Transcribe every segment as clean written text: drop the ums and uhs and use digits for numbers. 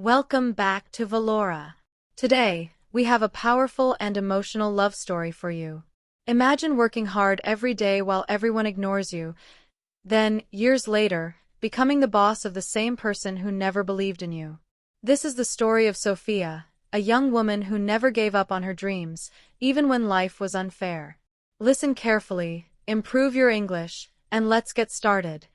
Welcome back to Vellora. Today, we have a powerful and emotional love story for you. Imagine working hard every day while everyone ignores you, then, years later, becoming the boss of the same person who never believed in you. This is the story of Sophia, a young woman who never gave up on her dreams, even when life was unfair. Listen carefully, improve your English, and let's get started.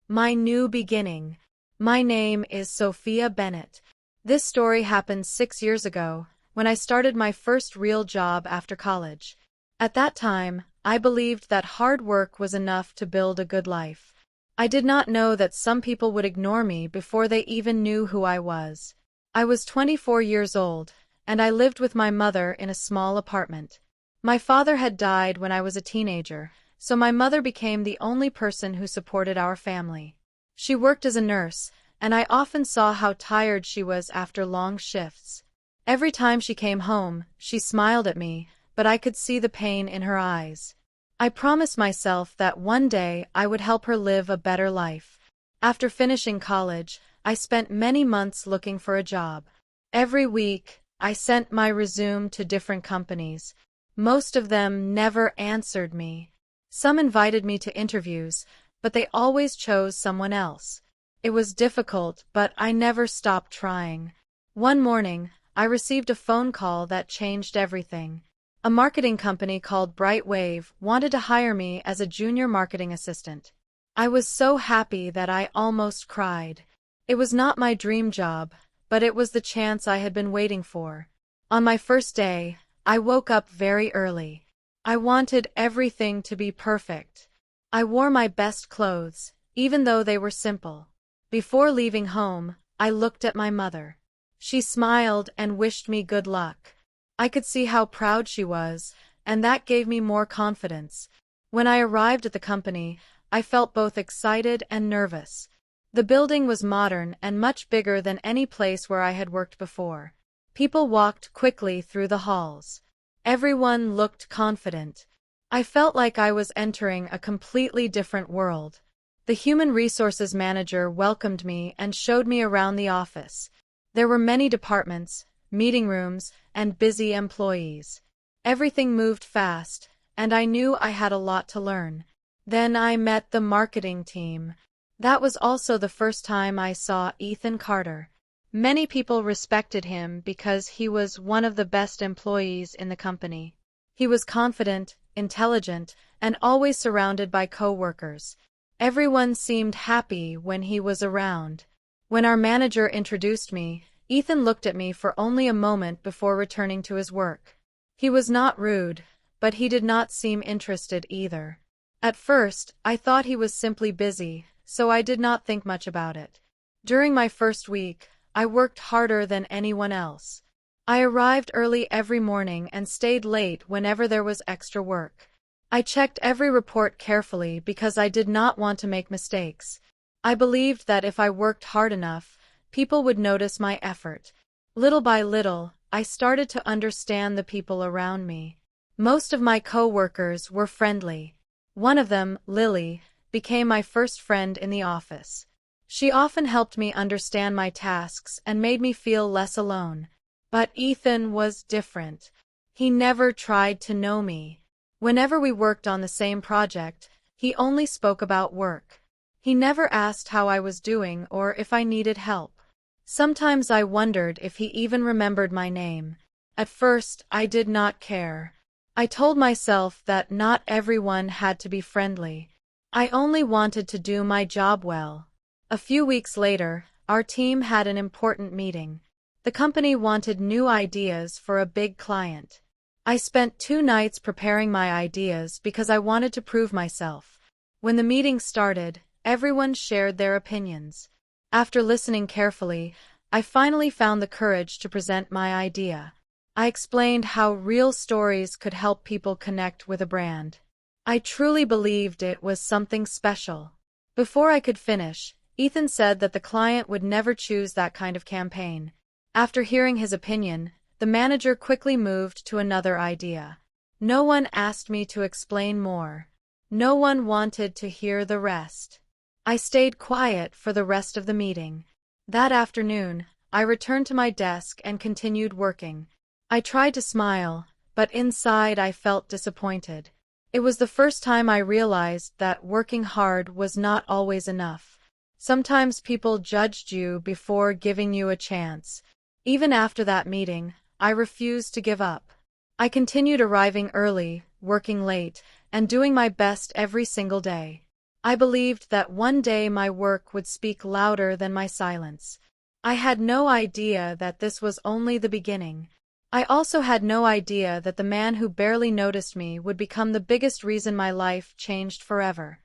My new beginning. My name is Sophia Bennett. This story happened 6 years ago, when I started my first real job after college. At that time, I believed that hard work was enough to build a good life. I did not know that some people would ignore me before they even knew who I was. I was 24 years old, and I lived with my mother in a small apartment. My father had died when I was a teenager, so my mother became the only person who supported our family. She worked as a nurse, and I often saw how tired she was after long shifts. Every time she came home, she smiled at me, but I could see the pain in her eyes. I promised myself that one day I would help her live a better life. After finishing college, I spent many months looking for a job. Every week, I sent my resume to different companies. Most of them never answered me. Some invited me to interviews, but they always chose someone else. It was difficult, but I never stopped trying. One morning, I received a phone call that changed everything. A marketing company called Bright Wave wanted to hire me as a junior marketing assistant. I was so happy that I almost cried. It was not my dream job, but it was the chance I had been waiting for. On my first day, I woke up very early. I wanted everything to be perfect. I wore my best clothes, even though they were simple. Before leaving home, I looked at my mother. She smiled and wished me good luck. I could see how proud she was, and that gave me more confidence. When I arrived at the company, I felt both excited and nervous. The building was modern and much bigger than any place where I had worked before. People walked quickly through the halls. Everyone looked confident. I felt like I was entering a completely different world. The human resources manager welcomed me and showed me around the office. There were many departments, meeting rooms, and busy employees. Everything moved fast, and I knew I had a lot to learn. Then I met the marketing team. That was also the first time I saw Ethan Carter. Many people respected him because he was one of the best employees in the company. He was confident, intelligent, and always surrounded by co-workers. Everyone seemed happy when he was around. When our manager introduced me, Ethan looked at me for only a moment before returning to his work. He was not rude, but he did not seem interested either. At first, I thought he was simply busy, so I did not think much about it. During my first week, I worked harder than anyone else. I arrived early every morning and stayed late whenever there was extra work. I checked every report carefully because I did not want to make mistakes. I believed that if I worked hard enough, people would notice my effort. Little by little, I started to understand the people around me. Most of my co-workers were friendly. One of them, Lily, became my first friend in the office. She often helped me understand my tasks and made me feel less alone. But Ethan was different. He never tried to know me. Whenever we worked on the same project, he only spoke about work. He never asked how I was doing or if I needed help. Sometimes I wondered if he even remembered my name. At first, I did not care. I told myself that not everyone had to be friendly. I only wanted to do my job well. A few weeks later, our team had an important meeting. The company wanted new ideas for a big client. I spent 2 nights preparing my ideas because I wanted to prove myself. When the meeting started, everyone shared their opinions. After listening carefully, I finally found the courage to present my idea. I explained how real stories could help people connect with a brand. I truly believed it was something special. Before I could finish, Ethan said that the client would never choose that kind of campaign. After hearing his opinion, the manager quickly moved to another idea. No one asked me to explain more. No one wanted to hear the rest. I stayed quiet for the rest of the meeting. That afternoon, I returned to my desk and continued working. I tried to smile, but inside I felt disappointed. It was the first time I realized that working hard was not always enough. Sometimes people judged you before giving you a chance. Even after that meeting, I refused to give up. I continued arriving early, working late, and doing my best every single day. I believed that one day my work would speak louder than my silence. I had no idea that this was only the beginning. I also had no idea that the man who barely noticed me would become the biggest reason my life changed forever.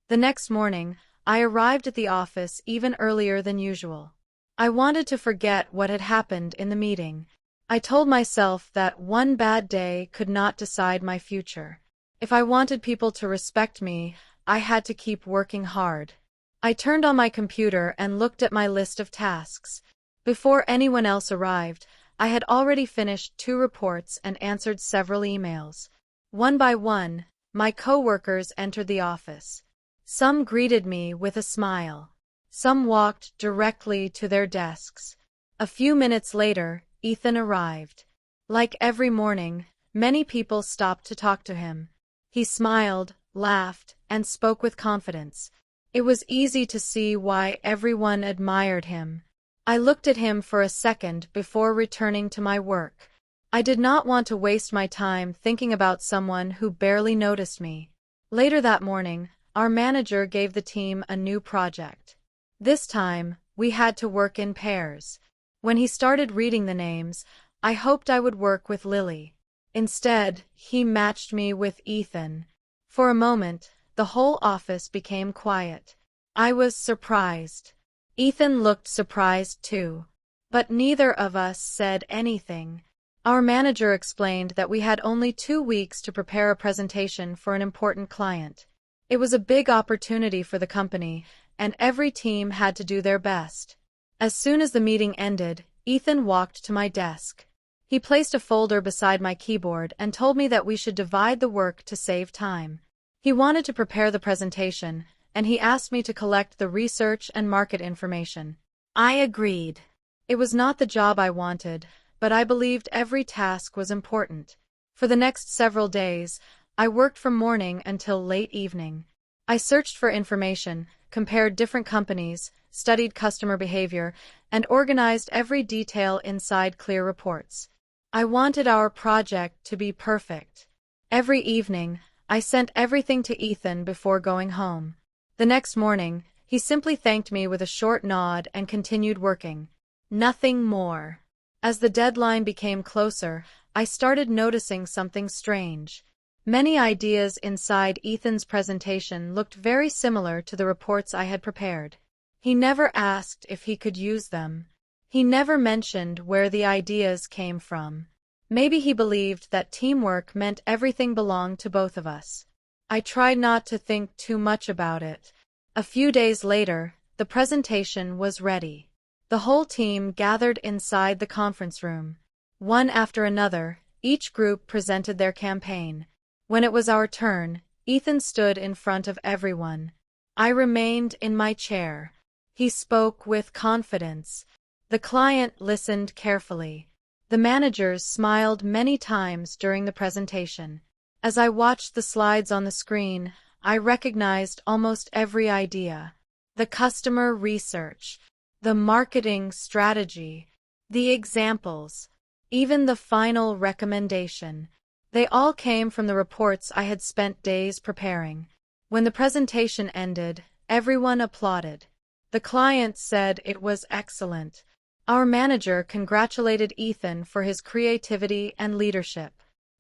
The next morning, I arrived at the office even earlier than usual. I wanted to forget what had happened in the meeting. I told myself that one bad day could not decide my future. If I wanted people to respect me, I had to keep working hard. I turned on my computer and looked at my list of tasks. Before anyone else arrived, I had already finished 2 reports and answered several emails. One by one, my coworkers entered the office. Some greeted me with a smile. Some walked directly to their desks. A few minutes later, Ethan arrived. Like every morning, many people stopped to talk to him. He smiled, laughed, and spoke with confidence. It was easy to see why everyone admired him. I looked at him for a second before returning to my work. I did not want to waste my time thinking about someone who barely noticed me. Later that morning, our manager gave the team a new project. This time, we had to work in pairs. When he started reading the names, I hoped I would work with Lily. Instead, he matched me with Ethan. For a moment, the whole office became quiet. I was surprised. Ethan looked surprised too. But neither of us said anything. Our manager explained that we had only 2 weeks to prepare a presentation for an important client. It was a big opportunity for the company, and every team had to do their best. As soon as the meeting ended, Ethan walked to my desk. He placed a folder beside my keyboard and told me that we should divide the work to save time. He wanted to prepare the presentation, and he asked me to collect the research and market information. I agreed. It was not the job I wanted, but I believed every task was important. For the next several days, I worked from morning until late evening. I searched for information, compared different companies, studied customer behavior, and organized every detail inside clear reports. I wanted our project to be perfect. Every evening, I sent everything to Ethan before going home. The next morning, he simply thanked me with a short nod and continued working. Nothing more. As the deadline became closer, I started noticing something strange. Many ideas inside Ethan's presentation looked very similar to the reports I had prepared. He never asked if he could use them. He never mentioned where the ideas came from. Maybe he believed that teamwork meant everything belonged to both of us. I tried not to think too much about it. A few days later, the presentation was ready. The whole team gathered inside the conference room. One after another, each group presented their campaign. When it was our turn, Ethan stood in front of everyone. I remained in my chair. He spoke with confidence. The client listened carefully. The managers smiled many times during the presentation. As I watched the slides on the screen, I recognized almost every idea. The customer research, the marketing strategy, the examples, even the final recommendation. They all came from the reports I had spent days preparing. When the presentation ended, everyone applauded. The client said it was excellent. Our manager congratulated Ethan for his creativity and leadership.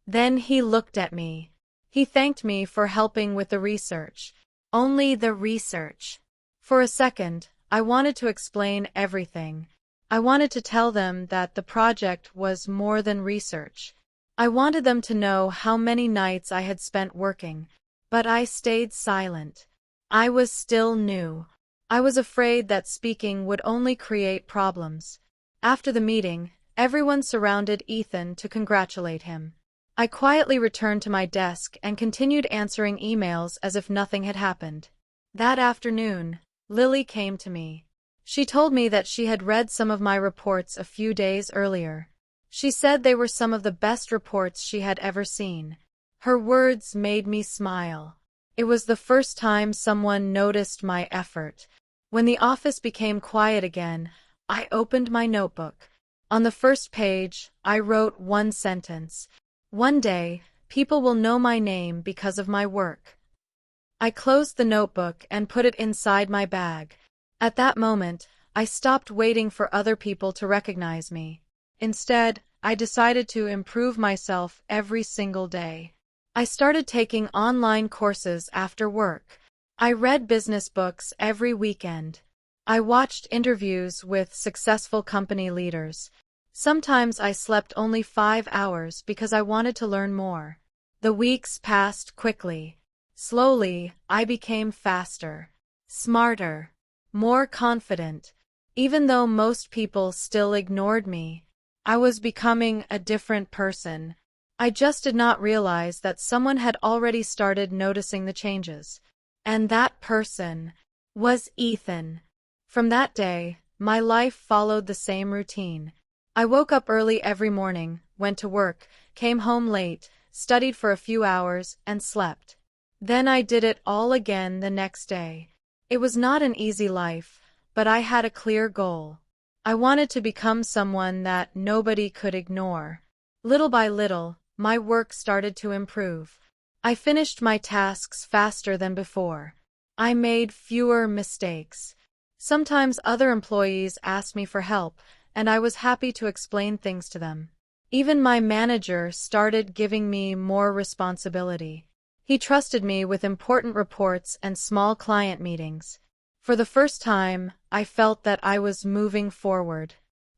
Then he looked at me. He thanked me for helping with the research. Only the research. For a second, I wanted to explain everything. I wanted to tell them that the project was more than research. I wanted them to know how many nights I had spent working, but I stayed silent. I was still new. I was afraid that speaking would only create problems. After the meeting, everyone surrounded Ethan to congratulate him. I quietly returned to my desk and continued answering emails as if nothing had happened. That afternoon, Lily came to me. She told me that she had read some of my reports a few days earlier. She said they were some of the best reports she had ever seen. Her words made me smile. It was the first time someone noticed my effort. When the office became quiet again, I opened my notebook. On the first page, I wrote one sentence. One day, people will know my name because of my work. I closed the notebook and put it inside my bag. At that moment, I stopped waiting for other people to recognize me. Instead, I decided to improve myself every single day. I started taking online courses after work. I read business books every weekend. I watched interviews with successful company leaders. Sometimes I slept only 5 hours because I wanted to learn more. The weeks passed quickly. Slowly, I became faster, smarter, more confident. Even though most people still ignored me, I was becoming a different person. I just did not realize that someone had already started noticing the changes. And that person was Ethan. From that day, my life followed the same routine. I woke up early every morning, went to work, came home late, studied for a few hours, and slept. Then I did it all again the next day. It was not an easy life, but I had a clear goal. I wanted to become someone that nobody could ignore. Little by little, my work started to improve. I finished my tasks faster than before. I made fewer mistakes. Sometimes other employees asked me for help, and I was happy to explain things to them. Even my manager started giving me more responsibility. He trusted me with important reports and small client meetings. For the first time, I felt that I was moving forward.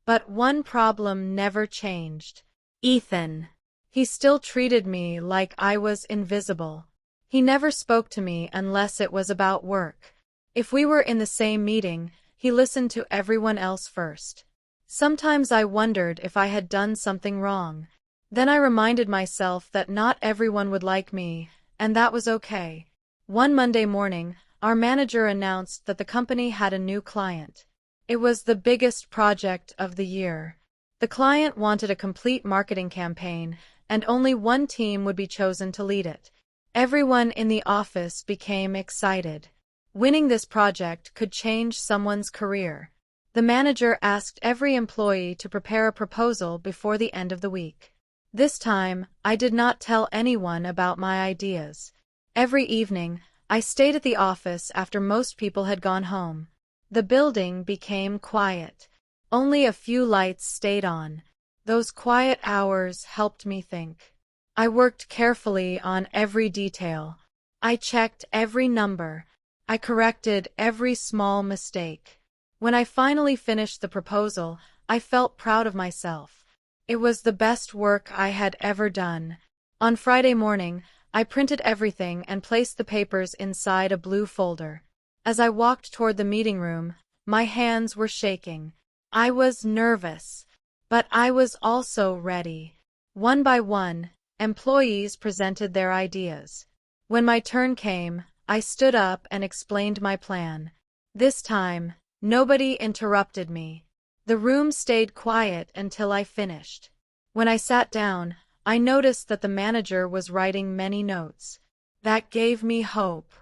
But one problem never changed. Ethan. He still treated me like I was invisible. He never spoke to me unless it was about work. If we were in the same meeting, he listened to everyone else first. Sometimes I wondered if I had done something wrong. Then I reminded myself that not everyone would like me, and that was okay. One Monday morning, our manager announced that the company had a new client. It was the biggest project of the year. The client wanted a complete marketing campaign, and only one team would be chosen to lead it. Everyone in the office became excited. Winning this project could change someone's career. The manager asked every employee to prepare a proposal before the end of the week. This time, I did not tell anyone about my ideas. Every evening, I stayed at the office after most people had gone home. The building became quiet. Only a few lights stayed on. Those quiet hours helped me think. I worked carefully on every detail. I checked every number. I corrected every small mistake. When I finally finished the proposal, I felt proud of myself. It was the best work I had ever done. On Friday morning, I printed everything and placed the papers inside a blue folder. As I walked toward the meeting room, my hands were shaking. I was nervous, but I was also ready. One by one, employees presented their ideas. When my turn came, I stood up and explained my plan. This time, nobody interrupted me. The room stayed quiet until I finished. When I sat down, I noticed that the manager was writing many notes. That gave me hope.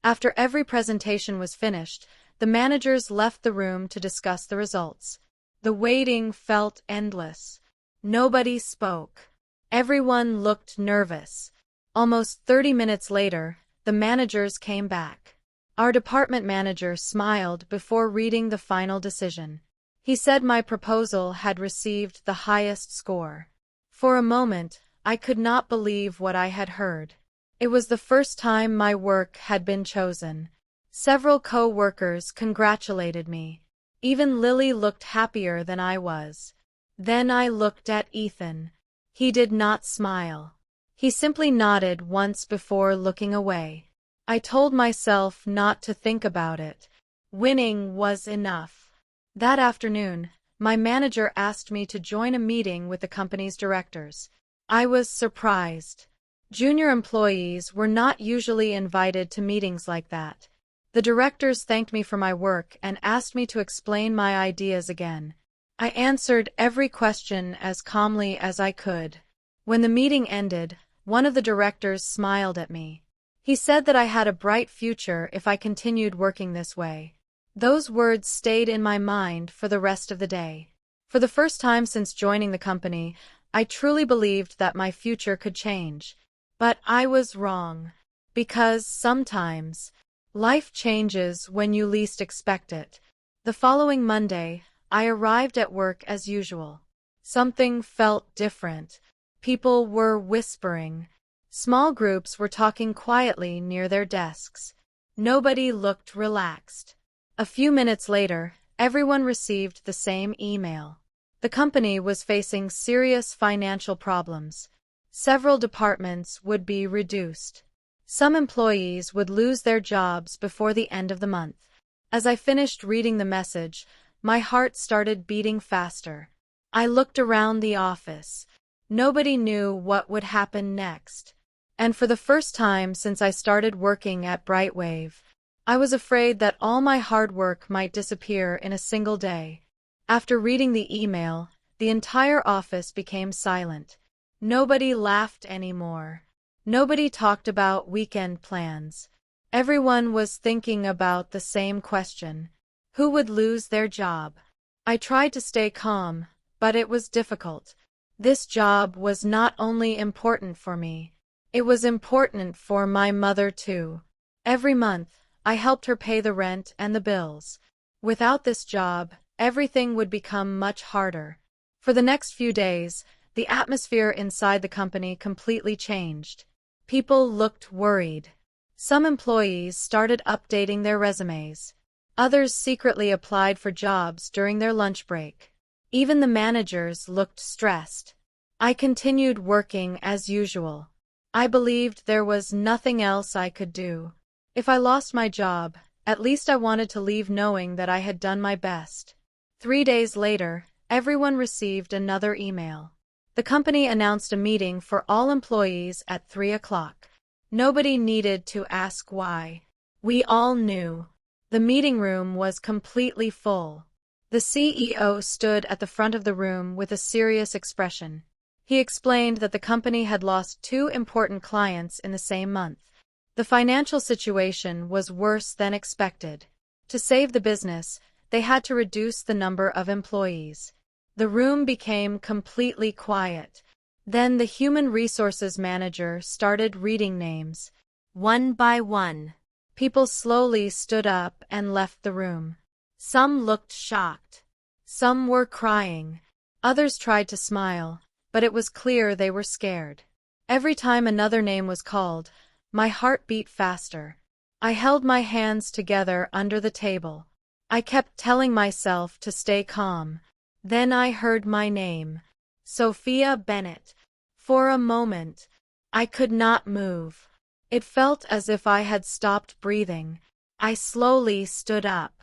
After every presentation was finished, the managers left the room to discuss the results. The waiting felt endless. Nobody spoke. Everyone looked nervous. Almost 30 minutes later, the managers came back. Our department manager smiled before reading the final decision. He said my proposal had received the highest score. For a moment, I could not believe what I had heard. It was the first time my work had been chosen. Several co-workers congratulated me. Even Lily looked happier than I was. Then I looked at Ethan. He did not smile. He simply nodded once before looking away. I told myself not to think about it. Winning was enough. That afternoon, my manager asked me to join a meeting with the company's directors. I was surprised. Junior employees were not usually invited to meetings like that. The directors thanked me for my work and asked me to explain my ideas again. I answered every question as calmly as I could. When the meeting ended, one of the directors smiled at me. He said that I had a bright future if I continued working this way. Those words stayed in my mind for the rest of the day. For the first time since joining the company, I truly believed that my future could change. But I was wrong. Because sometimes, life changes when you least expect it. The following Monday, I arrived at work as usual. Something felt different. People were whispering. Small groups were talking quietly near their desks. Nobody looked relaxed. A few minutes later, everyone received the same email. The company was facing serious financial problems. Several departments would be reduced. Some employees would lose their jobs before the end of the month. As I finished reading the message, my heart started beating faster. I looked around the office. Nobody knew what would happen next. And for the first time since I started working at Brightwave, I was afraid that all my hard work might disappear in a single day. After reading the email, the entire office became silent. Nobody laughed anymore. Nobody talked about weekend plans. Everyone was thinking about the same question: who would lose their job? I tried to stay calm, but it was difficult. This job was not only important for me, it was important for my mother too. Every month, I helped her pay the rent and the bills. Without this job, everything would become much harder. For the next few days, the atmosphere inside the company completely changed. People looked worried. Some employees started updating their resumes. Others secretly applied for jobs during their lunch break. Even the managers looked stressed. I continued working as usual. I believed there was nothing else I could do. If I lost my job, at least I wanted to leave knowing that I had done my best. 3 days later, everyone received another email. The company announced a meeting for all employees at 3 o'clock. Nobody needed to ask why. We all knew. The meeting room was completely full. The CEO stood at the front of the room with a serious expression. He explained that the company had lost 2 important clients in the same month. The financial situation was worse than expected. To save the business, they had to reduce the number of employees. The room became completely quiet. Then the human resources manager started reading names. One by one, people slowly stood up and left the room. Some looked shocked. Some were crying. Others tried to smile, but it was clear they were scared. Every time another name was called, my heart beat faster. I held my hands together under the table. I kept telling myself to stay calm. Then I heard my name, Sophia Bennett. For a moment, I could not move. It felt as if I had stopped breathing. I slowly stood up.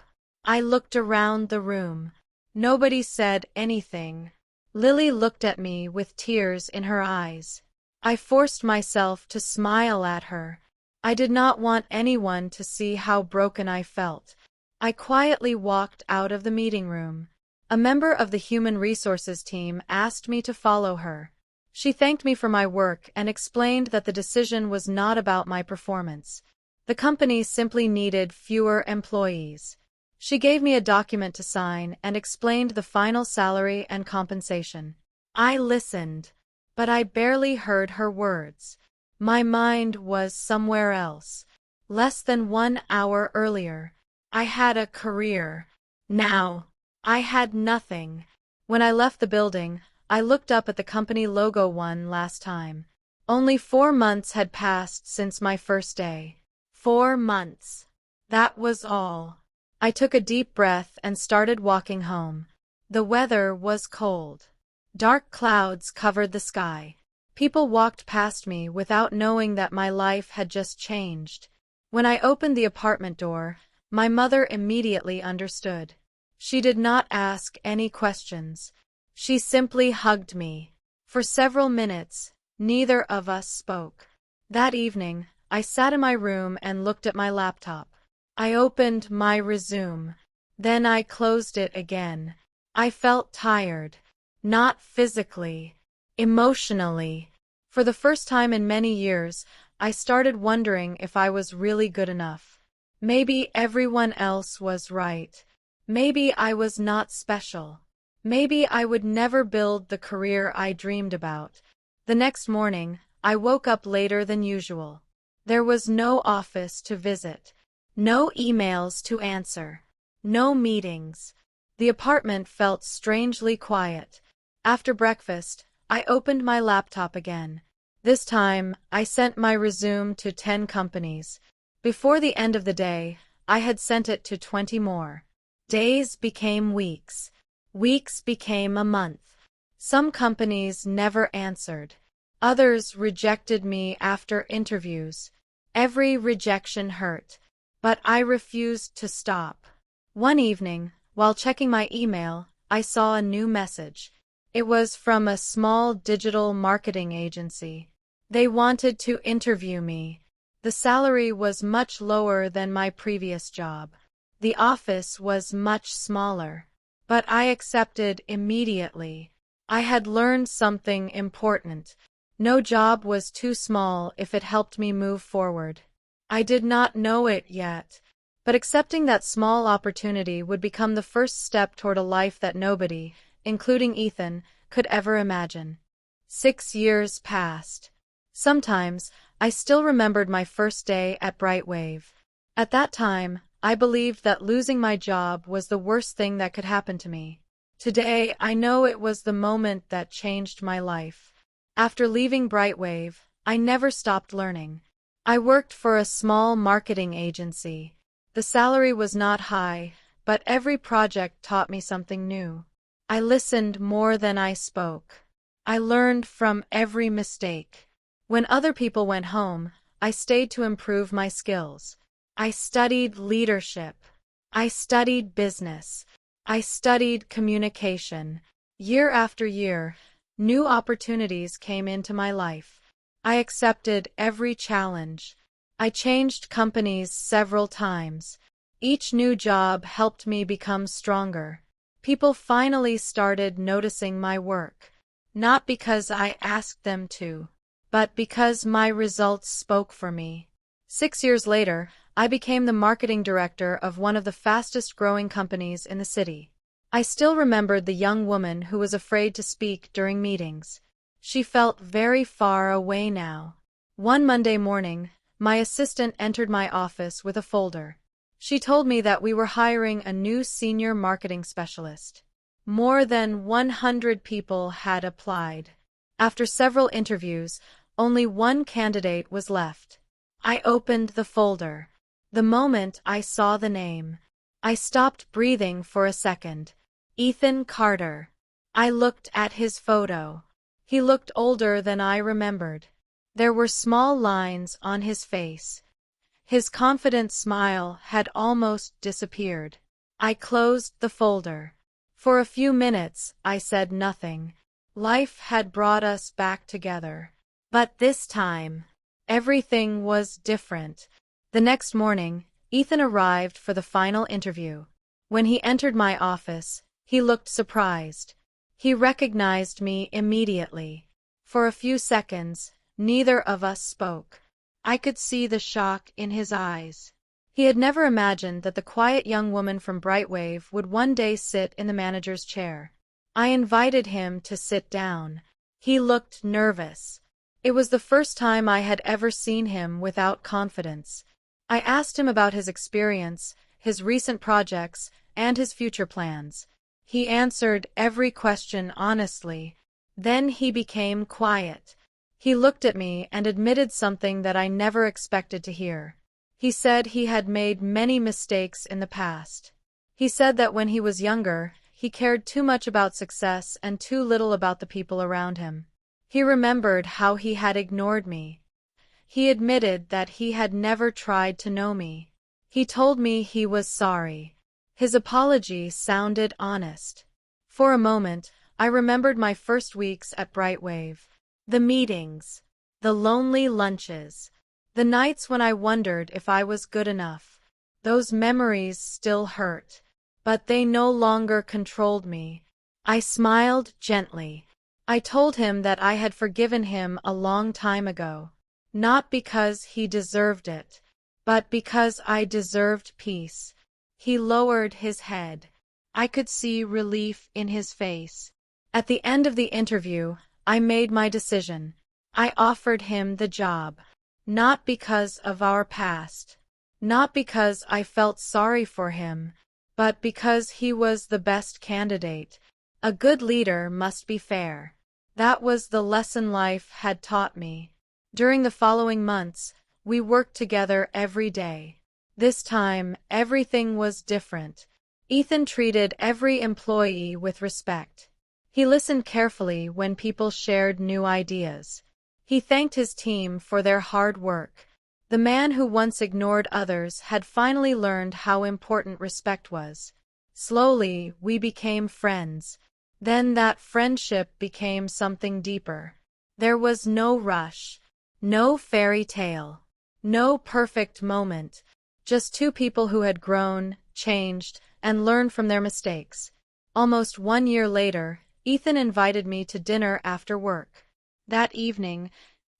I looked around the room. Nobody said anything. Lily looked at me with tears in her eyes. I forced myself to smile at her. I did not want anyone to see how broken I felt. I quietly walked out of the meeting room. A member of the human resources team asked me to follow her. She thanked me for my work and explained that the decision was not about my performance. The company simply needed fewer employees. She gave me a document to sign and explained the final salary and compensation. I listened, but I barely heard her words. My mind was somewhere else. Less than 1 hour earlier, I had a career. Now, I had nothing. When I left the building, I looked up at the company logo one last time. Only 4 months had passed since my first day. 4 months. That was all. I took a deep breath and started walking home. The weather was cold. Dark clouds covered the sky. People walked past me without knowing that my life had just changed. When I opened the apartment door, my mother immediately understood. She did not ask any questions. She simply hugged me. For several minutes, Neither of us spoke. That evening, I sat in my room and looked at my laptop. I opened my resume. Then I closed it again. I felt tired. Not physically, emotionally. For the first time in many years, I started wondering if I was really good enough. Maybe everyone else was right. Maybe I was not special. Maybe I would never build the career I dreamed about. The next morning, I woke up later than usual. There was no office to visit, no emails to answer, no meetings. The apartment felt strangely quiet. After breakfast, I opened my laptop again. This time, I sent my resume to 10 companies. Before the end of the day, I had sent it to 20 more. Days became weeks. Weeks became a month. Some companies never answered. Others rejected me after interviews. Every rejection hurt, but I refused to stop. One evening, while checking my email, I saw a new message. It was from a small digital marketing agency. They wanted to interview me. The salary was much lower than my previous job. The office was much smaller. But I accepted immediately. I had learned something important. No job was too small if it helped me move forward. I did not know it yet, but accepting that small opportunity would become the first step toward a life that nobody, including Ethan, could ever imagine. 6 years passed. Sometimes, I still remembered my first day at Brightwave. At that time, I believed that losing my job was the worst thing that could happen to me. Today, I know it was the moment that changed my life. After leaving Brightwave, I never stopped learning. I worked for a small marketing agency. The salary was not high, but every project taught me something new. I listened more than I spoke. I learned from every mistake. When other people went home, I stayed to improve my skills. I studied leadership. I studied business. I studied communication. Year after year, new opportunities came into my life. I accepted every challenge. I changed companies several times. Each new job helped me become stronger. People finally started noticing my work. Not because I asked them to, but because my results spoke for me. 6 years later, I became the marketing director of one of the fastest growing companies in the city. I still remembered the young woman who was afraid to speak during meetings. She felt very far away now. One Monday morning, my assistant entered my office with a folder. She told me that we were hiring a new senior marketing specialist. More than 100 people had applied. After several interviews, only one candidate was left. I opened the folder. The moment I saw the name, I stopped breathing for a second. Ethan Carter. I looked at his photo. He looked older than I remembered. There were small lines on his face. His confident smile had almost disappeared. I closed the folder. For a few minutes, I said nothing. Life had brought us back together. But this time, everything was different. The next morning, Ethan arrived for the final interview. When he entered my office, he looked surprised. He recognized me immediately. For a few seconds, neither of us spoke. I could see the shock in his eyes. He had never imagined that the quiet young woman from Brightwave would one day sit in the manager's chair. I invited him to sit down. He looked nervous. It was the first time I had ever seen him without confidence. I asked him about his experience, his recent projects, and his future plans. He answered every question honestly. Then he became quiet. He looked at me and admitted something that I never expected to hear. He said he had made many mistakes in the past. He said that when he was younger, he cared too much about success and too little about the people around him. He remembered how he had ignored me. He admitted that he had never tried to know me. He told me he was sorry. His apology sounded honest. For a moment, I remembered my first weeks at Brightwave. The meetings, the lonely lunches, the nights when I wondered if I was good enough. Those memories still hurt, but they no longer controlled me. I smiled gently. I told him that I had forgiven him a long time ago, not because he deserved it, but because I deserved peace. He lowered his head. I could see relief in his face. At the end of the interview, I made my decision. I offered him the job, not because of our past, not because I felt sorry for him, but because he was the best candidate. A good leader must be fair. That was the lesson life had taught me. During the following months, we worked together every day. This time, everything was different. Ethan treated every employee with respect. He listened carefully when people shared new ideas. He thanked his team for their hard work. The man who once ignored others had finally learned how important respect was. Slowly, we became friends. Then that friendship became something deeper. There was no rush, no fairy tale, no perfect moment, just two people who had grown, changed, and learned from their mistakes. Almost 1 year later, Ethan invited me to dinner after work. That evening,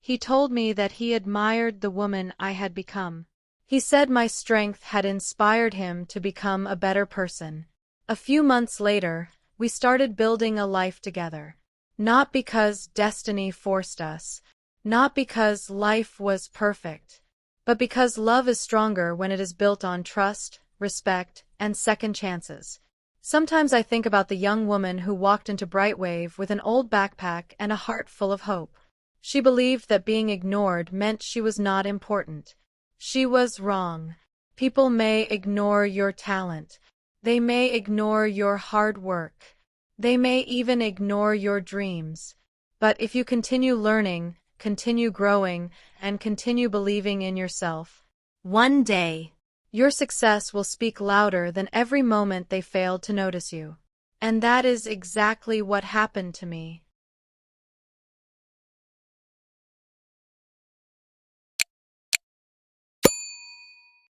he told me that he admired the woman I had become. He said my strength had inspired him to become a better person. A few months later, we started building a life together. Not because destiny forced us, not because life was perfect, but because love is stronger when it is built on trust, respect, and second chances. Sometimes I think about the young woman who walked into Brightwave with an old backpack and a heart full of hope. She believed that being ignored meant she was not important. She was wrong. People may ignore your talent. They may ignore your hard work. They may even ignore your dreams. But if you continue learning, continue growing, and continue believing in yourself, one day, your success will speak louder than every moment they failed to notice you. And that is exactly what happened to me.